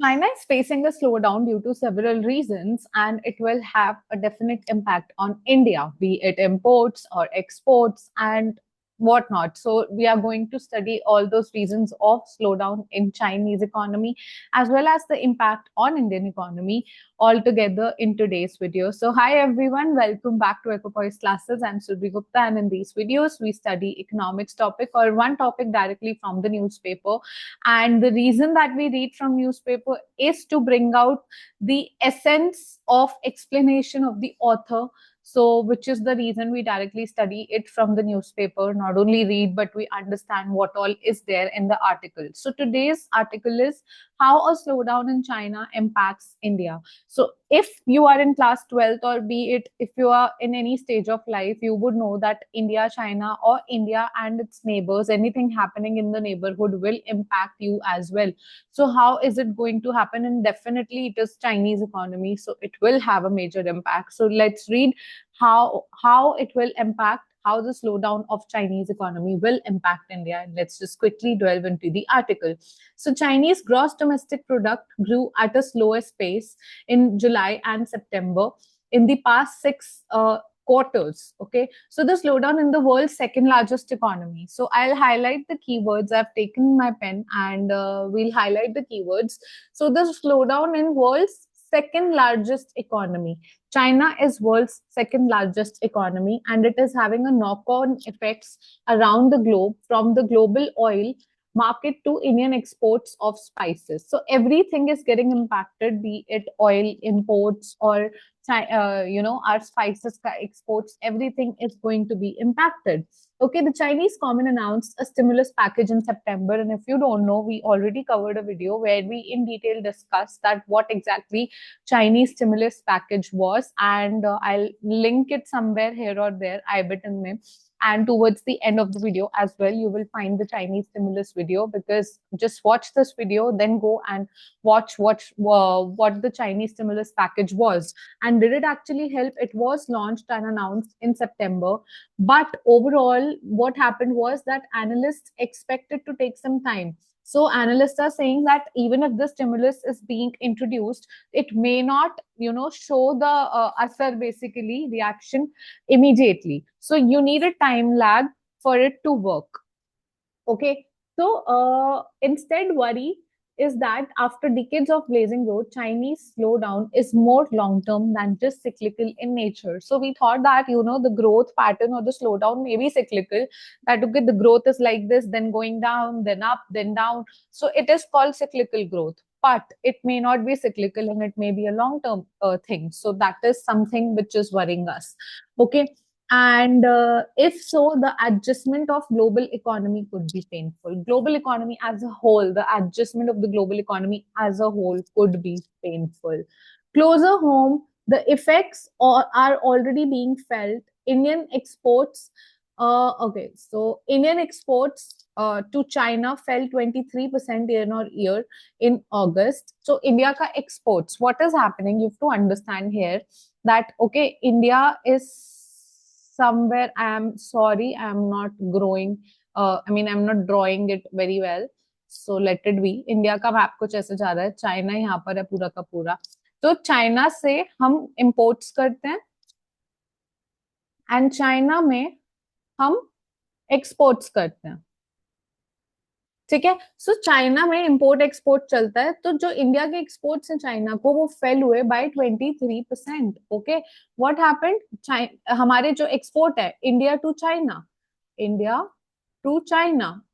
China is facing a slowdown due to several reasons, and it will have a definite impact on India, be it imports or exports and whatnot. So, we are going to study all those reasons of slowdown in Chinese economy as well as the impact on Indian economy all together in today's video. So, hi everyone, welcome back to Equipoise Classes. I'm Surbhi Gupta, and in these videos, we study economics topic or one topic directly from the newspaper. And the reason that we read from newspaper is to bring out the essence of explanation of the author, so which is the reason we directly study it from the newspaper, not only read but we understand what all is there in the article. So today's article is how a slowdown in China impacts India. So if you are in class 12th, or be it if you are in any stage of life, you would know that India, China, or India and its neighbors, anything happening in the neighborhood will impact you as well. So how is it going to happen? And definitely it is Chinese economy, so it will have a major impact. So let's read how it will impact, how the slowdown of Chinese economy will impact India. And let's just quickly delve into the article. So Chinese gross domestic product grew at a slowest pace in July and September in the past six quarters. Okay, so the slowdown in the world's second largest economy. So I'll highlight the keywords. I've taken my pen and we'll highlight the keywords. So the slowdown in world's second largest economy. China is world's second largest economy, and it is having a knock-on effects around the globe, from the global oil market to Indian exports of spices. So everything is getting impacted, be it oil imports or our spices exports. Everything is going to be impacted. Okay, the Chinese government announced a stimulus package in September, and if you don't know, we already covered a video where we in detail discussed that what exactly Chinese stimulus package was, and I'll link it somewhere here or there, I button me. And towards the end of the video as well, you will find the Chinese stimulus video, because just watch this video, then go and watch what the Chinese stimulus package was. And did it actually help? It was launched and announced in September. But overall, what happened was that analysts expected to take some time. So analysts are saying that even if the stimulus is being introduced, it may not, show the asar, basically reaction immediately. So you need a time lag for it to work. Okay. So instead, worry is that after decades of blazing growth, Chinese slowdown is more long-term than just cyclical in nature. So we thought that, the growth pattern or the slowdown may be cyclical, that, okay, the growth is like this, then going down, then up, then down. So it is called cyclical growth, but it may not be cyclical and it may be a long-term thing. So that is something which is worrying us. Okay. And if so, the adjustment of global economy could be painful. Global economy as a whole, the adjustment of the global economy as a whole could be painful. Closer home, the effects are already being felt. Indian exports, so Indian exports to China fell 23% year-on-year in August. So India ka exports, what is happening? You have to understand here that, okay, India is somewhere, I'm sorry, I'm not growing, I'm not drawing it very well. So let it be. India का map कुछ ऐसे जा रहा है, China यहाँ पर है पूरा का पूरा. तो चाइना से हम imports करते हैं and चाइना में हम exports करते हैं. ठीक है. सो चाइना में इंपोर्ट एक्सपोर्ट चलता है, तो जो इंडिया के एक्सपोर्ट्स हैं चाइना को, वो फेल हुए बाय 23%. Okay, what happened? हमारे जो एक्सपोर्ट है India to China,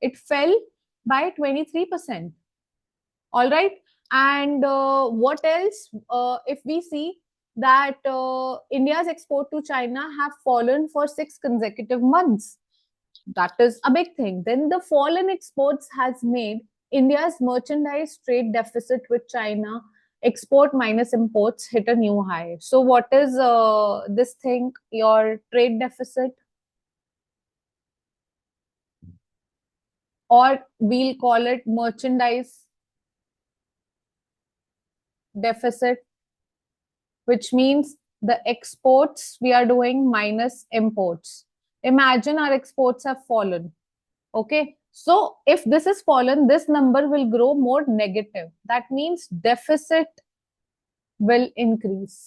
it fell by 23%. All right. And what else? If we see that India's export to China have fallen for 6 consecutive months. That is a big thing. Then the fall in exports has made India's merchandise trade deficit with China, export minus imports, hit a new high. So what is this thing, your trade deficit? Or we'll call it merchandise deficit, which means the exports we are doing minus imports. Imagine our exports have fallen. Okay, So if this is fallen, this number will grow more negative. That means deficit will increase.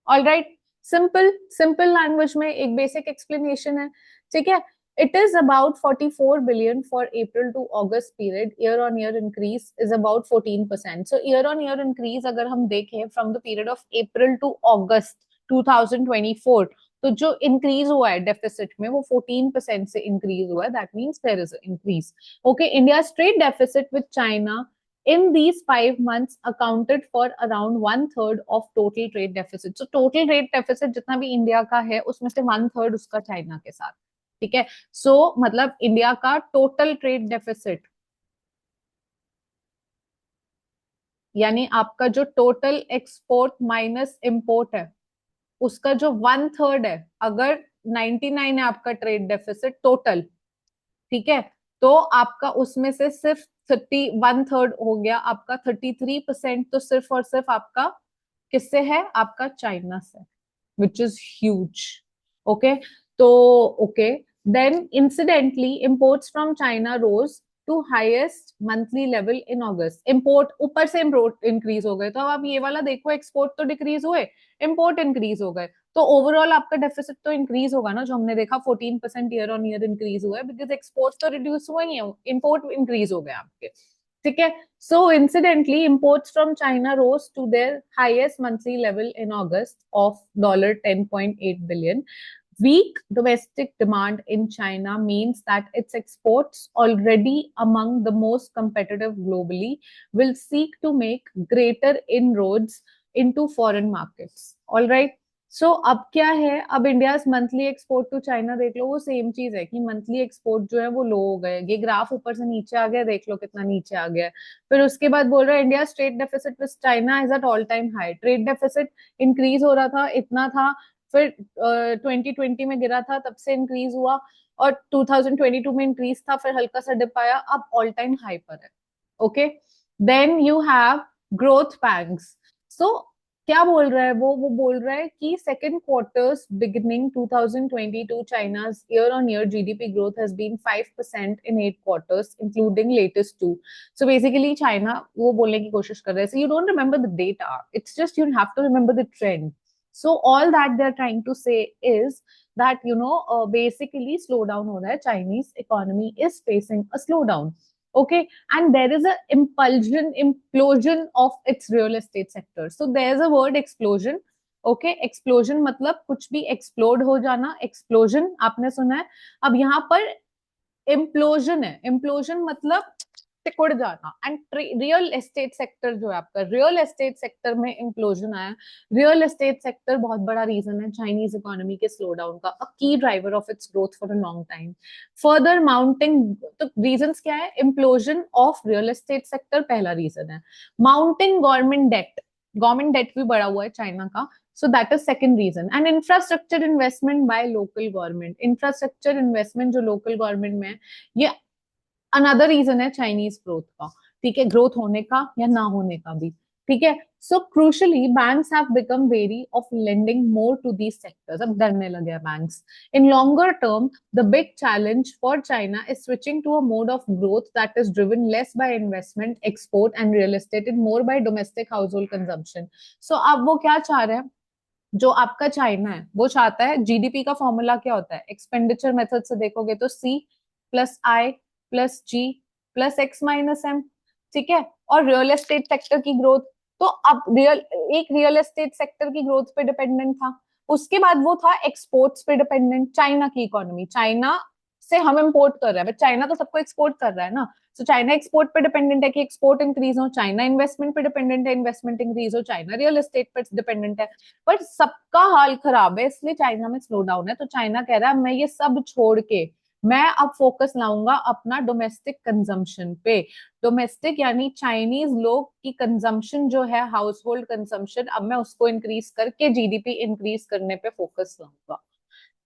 All right, simple simple language में एक basic explanation है, ठीक है. It is about 44 billion for April to August period. Year on year increase is about 14%. So year on year increase अगर हम देखें from the period of April to August 2024, तो जो इंक्रीज हुआ है डेफिसिट में वो 14% से इंक्रीज हुआ है. That means there is increase. Okay, India trade deficit with China in these 5 months accounted for around 1/3 of total trade deficit. So total trade deficit जितना भी इंडिया का है उसमें से 1/3 उसका चाइना के साथ, ठीक है. सो मतलब इंडिया का टोटल ट्रेड डेफिसिट, यानी आपका जो टोटल एक्सपोर्ट माइनस इंपोर्ट है उसका जो 1/3 है, अगर 99 है आपका ट्रेड डेफिसिट टोटल, ठीक है, तो आपका उसमें से सिर्फ 1/3 हो गया आपका 33%, तो सिर्फ और सिर्फ आपका किससे है, आपका चाइना से, विच इज ह्यूज. ओके, तो okay, then incidentally imports from China rose to highest monthly level in August. Import ऊपर से इंपोर्ट इंक्रीज हो गए, तो अब आप ये वाला देखो, एक्सपोर्ट तो डिक्रीज हुए, इंपोर्ट इंक्रीज हो गए, तो ओवरऑल आपका डेफिसिट तो इंक्रीज होगा ना, जो हमने देखा 14% ईयर ऑन ईयर इंक्रीज हुआ है, बिकॉज एक्सपोर्ट तो रिड्यूस हुआ ही है, इंपोर्ट इंक्रीज हो गए आपके, ठीक है. So incidentally imports from China rose to their highest monthly level in August of $10.8 billion. Weak domestic demand in China means that its exports, already among the most competitive globally, will seek to make greater inroads into foreign markets. All right. So अब क्या है, अब India monthly export to China देख लो, वो same चीज है कि मंथली एक्सपोर्ट जो है वो लो हो गए. ये ग्राफ ऊपर से नीचे आ गया, देख लो कितना नीचे आ गया. फिर उसके बाद बोल रहा है India trade deficit with China is at all time high. Trade deficit increase हो रहा था, इतना था, फिर 2020 में गिरा था, तब से इंक्रीज हुआ, और 2022 में इंक्रीज था, फिर हल्का सा डिप आया, अब ऑल टाइम हाई पर है. Okay, then you have growth pangs. So क्या बोल रहा है वो बोल रहा है कि second quarters beginning 2022 China's year on year GDP growth has been 5% in 8 quarters including latest two. So basically China वो बोलने की कोशिश कर रहे हैं. So you don't remember the data, it's just you have to remember the trend. So all that they're trying to say is that basically slowdown हो रहा है, Chinese economy is facing a slowdown. Okay, and there is a implosion of its real estate sector. So there's a word explosion. Okay, explosion मतलब कुछ भी explode हो जाना, explosion आपने सुना है. अब यहाँ पर implosion है, implosion मतलब सिकुड़ जाना. एंड रियल एस्टेट सेक्टर जो है आपका, रियल एस्टेट सेक्टर में इंप्लोजन आया. रियल एस्टेट सेक्टर बहुत बड़ा रीजन है चाइनीज इकोनॉमी के स्लो डाउन का, अ की driver of its growth for a long time. Further mounting, तो रीजंस क्या है, इंप्लोजन ऑफ रियल एस्टेट सेक्टर पहला रीजन है. माउंटिंग गवर्नमेंट डेट भी बढ़ा हुआ है चाइना का, so that is second reason. And infrastructure investment by local government, infrastructure investment जो local government में है, ये अनदर रीजन है चाइनीज ग्रोथ का, ठीक है, ग्रोथ होने का या ना होने का भी, ठीक है. So crucially banks have become wary of lending more to these sectors. अब डरने लगे banks. In longer term the big challenge for China is switching to a mode of growth that is driven less by investment, export and real estate and more by domestic household consumption. So अब वो क्या चाह रहे हैं, जो आपका China है वो चाहता है, जीडीपी का फॉर्मूला क्या होता है, एक्सपेंडिचर मेथड से देखोगे तो सी प्लस आई प्लस जी प्लस एक्स माइनस एम, ठीक है. और रियल एस्टेट सेक्टर की ग्रोथ, तो अब रियल एस्टेट सेक्टर की ग्रोथ पे डिपेंडेंट था, उसके बाद वो था एक्सपोर्ट्स पे डिपेंडेंट. चाइना की इकोनॉमी, चाइना से हम इंपोर्ट कर रहे हैं, बट चाइना तो सबको एक्सपोर्ट कर रहा है ना. सो चाइना एक्सपोर्ट पे डिपेंडेंट है कि एक्सपोर्ट इंक्रीज हो, चाइना इन्वेस्टमेंट पे डिपेंडेंट है, इन्वेस्टमेंट इंक्रीज हो, चाइना रियल एस्टेट पे डिपेंडेंट है. बट सबका हाल खराब है, इसलिए चाइना में स्लो डाउन है. तो चाइना कह रहा है मैं ये सब छोड़ के मैं अब फोकस लाऊंगा अपना डोमेस्टिक कंजम्पशन पे. डोमेस्टिक यानी चाइनीज लोग की कंजम्पशन जो है, हाउस होल्ड कंजम्पशन, अब मैं उसको इंक्रीज करके जीडीपी इंक्रीज करने पे फोकस लाऊंगा,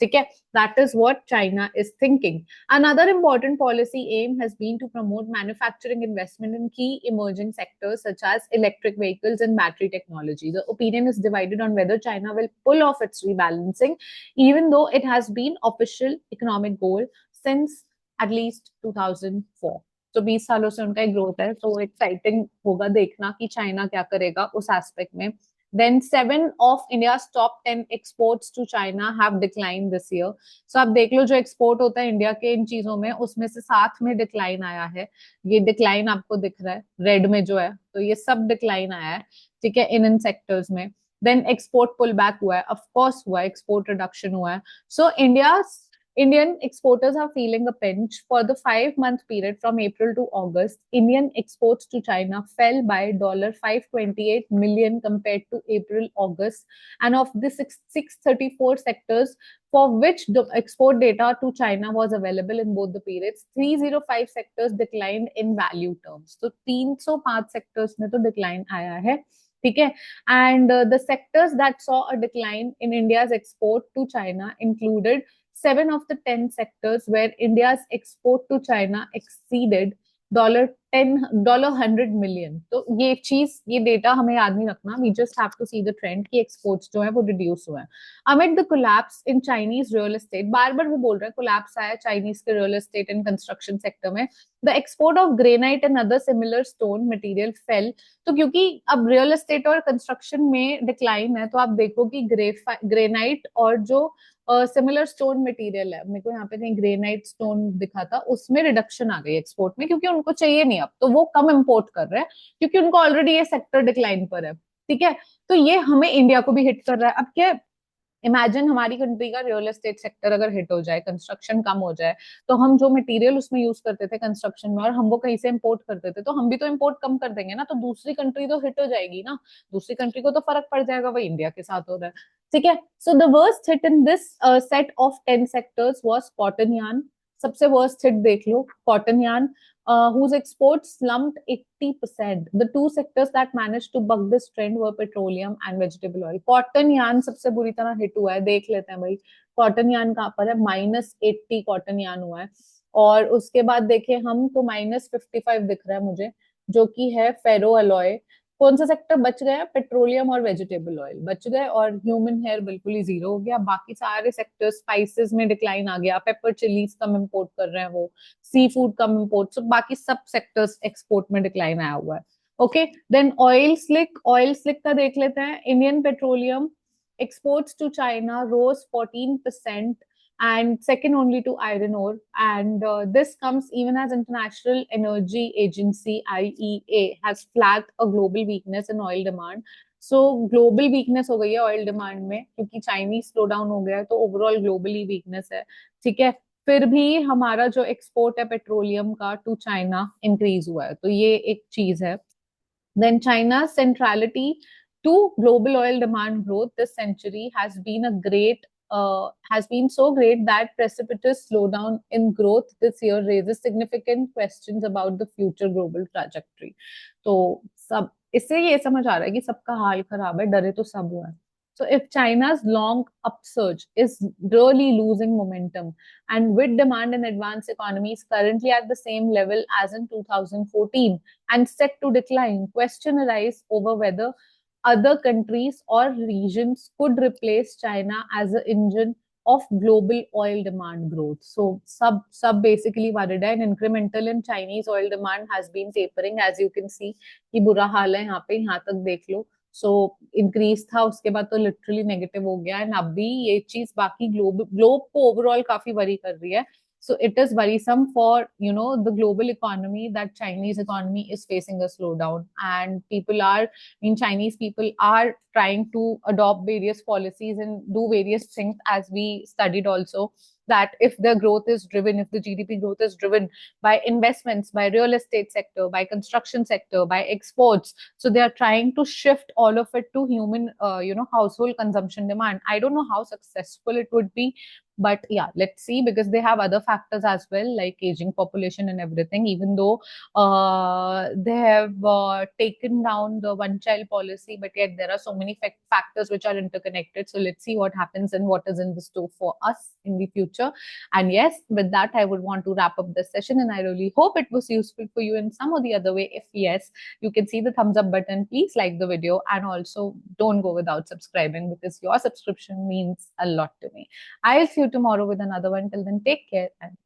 ठीक है. That is what China is thinking. Another important policy aim has been to promote manufacturing investment in key emerging sectors such as electric vehicles and battery technology. The opinion is divided on whether China will pull off its rebalancing, even though it has been official economic goal since at least 2004. तो 20 सालों से उनका एक growth है, तो exciting होगा देखना कि चाइना क्या करेगा उस एस्पेक्ट में. Then 7 of India's top 10 exports to China have declined this year. So आप देख लो जो एक्सपोर्ट होता है इंडिया के इन चीजों में, उसमें से 7 में डिक्लाइन आया है. ये डिक्लाइन आपको दिख रहा है रेड में जो है, तो ये सब डिक्लाइन आया है, ठीक है, इन सेक्टर्स में. देन एक्सपोर्ट पुल बैक हुआ है, ऑफ कोर्स हुआ है, एक्सपोर्ट रिडक्शन हुआ है. सो Indian exporters are feeling a pinch. For the 5 month period from April to August, Indian exports to China fell by $528 million compared to April August. And of the 634 sectors for which the export data to China was available in both the periods, 305 sectors declined in value terms. So 305 sectors में तो decline आया है, ठीक है. And the sectors that saw a decline in India's export to China included 7 of the 10 sectors where India's export to China exceeded $100 million. तो ये चीज, ये डेटा हमें याद नहीं रखना. We just have to see the trend कि exports जो है वो reduce हुए हैं. Amid the collapse in Chinese real estate, बार बार वो बोल रहे हैं collapse आया Chinese के real estate and construction sector में. The export of granite and other similar stone material fell. तो क्योंकि अब रियल एस्टेट और कंस्ट्रक्शन में डिक्लाइन है, तो आप देखो कि ग्रेनाइट और जो सिमिलर स्टोन मटेरियल है, मेरे को यहाँ पे कहीं ग्रेनाइट स्टोन दिखा था, उसमें रिडक्शन आ गई एक्सपोर्ट में, क्योंकि उनको चाहिए नहीं अब, तो वो कम इंपोर्ट कर रहे हैं क्योंकि उनको ऑलरेडी ये सेक्टर डिक्लाइन पर है, ठीक है. तो ये हमें इंडिया को भी हिट कर रहा है. अब क्या, इमेजिन हमारी कंट्री का रियल एस्टेट सेक्टर अगर हिट हो जाए, कंस्ट्रक्शन कम हो जाए, तो हम जो मटेरियल उसमें यूज करते थे कंस्ट्रक्शन में और हम वो कहीं से इंपोर्ट करते थे, तो हम भी तो इंपोर्ट कम कर देंगे ना, तो दूसरी कंट्री तो हिट हो जाएगी ना, दूसरी कंट्री को तो फर्क पड़ जाएगा. वही इंडिया के साथ हो रहा है, ठीक है. So the worst hit in this set of 10 sectors was cotton yarn. सबसे वर्स्ट हिट देख लो, cotton yarn, whose exports slumped 80%. The two sectors that managed to buck this trend were petroleum and vegetable oil. Cotton yarn सबसे बुरी तरह hit हुआ है. देख लेते हैं भाई कॉटन यार्न कहाँ पर है. -80 कॉटन यार्न हुआ है. और उसके बाद देखे हम तो -55 दिख रहा है मुझे, जो कि है फेरो अलॉय. कौन सा सेक्टर बच गया? पेट्रोलियम और वेजिटेबल ऑयल बच गए, और ह्यूमन हेयर बिल्कुल ही जीरो हो गया. बाकी सारे सेक्टर्स, स्पाइसेस में डिक्लाइन आ गया, पेपर चिलीज कम इंपोर्ट कर रहे हैं वो, सी फूड कम इंपोर्ट, so बाकी सब सेक्टर्स एक्सपोर्ट में डिक्लाइन आया हुआ है. ओके, देन ऑयल स्लिक का देख लेते हैं. Indian petroleum exports to China rose 14% and second only to iron ore. And this comes even as International Energy Agency IEA has flagged a global weakness in oil demand. So global weakness हो गई है oil demand में, क्योंकि Chinese slow down हो गया है, तो overall globally weakness है, ठीक है. फिर भी हमारा जो एक्सपोर्ट है पेट्रोलियम का टू चाइना इंक्रीज हुआ है, तो ये एक चीज है. Then China's centrality to global oil demand growth this century has been so great that precipitous slowdown in growth this year raises significant questions about the future global trajectory. तो सब इससे ये समझ आ रहा है कि सबका हाल खराब है, डरे तो सब हुआ है. So if China's long upsurge is really losing momentum, and with demand in advanced economies currently at the same level as in 2014 and set to decline, question arise over whether other countries or regions could replace China as an engine of global oil demand growth. So sub basically worried है. An incremental in Chinese oil demand has been tapering, as you can see कि बुरा हाल है यहाँ पे, यहाँ तक देख लो. So increase था, उसके बाद तो लिटरली नेगेटिव हो गया. एंड अब भी ये चीज बाकी ग्लोब को ओवरऑल काफी वरी कर रही है. So it is worrisome for, you know, the global economy that Chinese economy is facing a slowdown, and Chinese people are trying to adopt various policies and do various things, as we studied also, that if the growth is driven, if the GDP growth is driven by investments, by real estate sector, by construction sector, by exports, so they are trying to shift all of it to human, household consumption demand. I don't know how successful it would be, but yeah, let's see, because they have other factors as well, like aging population and everything, even though they have taken down the one child policy, but yet there are so many factors which are interconnected. So let's see what happens and what is in the store for us in the future. And yes, with that, I would want to wrap up this session, and I really hope it was useful for you in some or the other way. If yes, you can see the thumbs up button. Please like the video, and also don't go without subscribing, because your subscription means a lot to me. I'll see you tomorrow with another one. Till then, take care and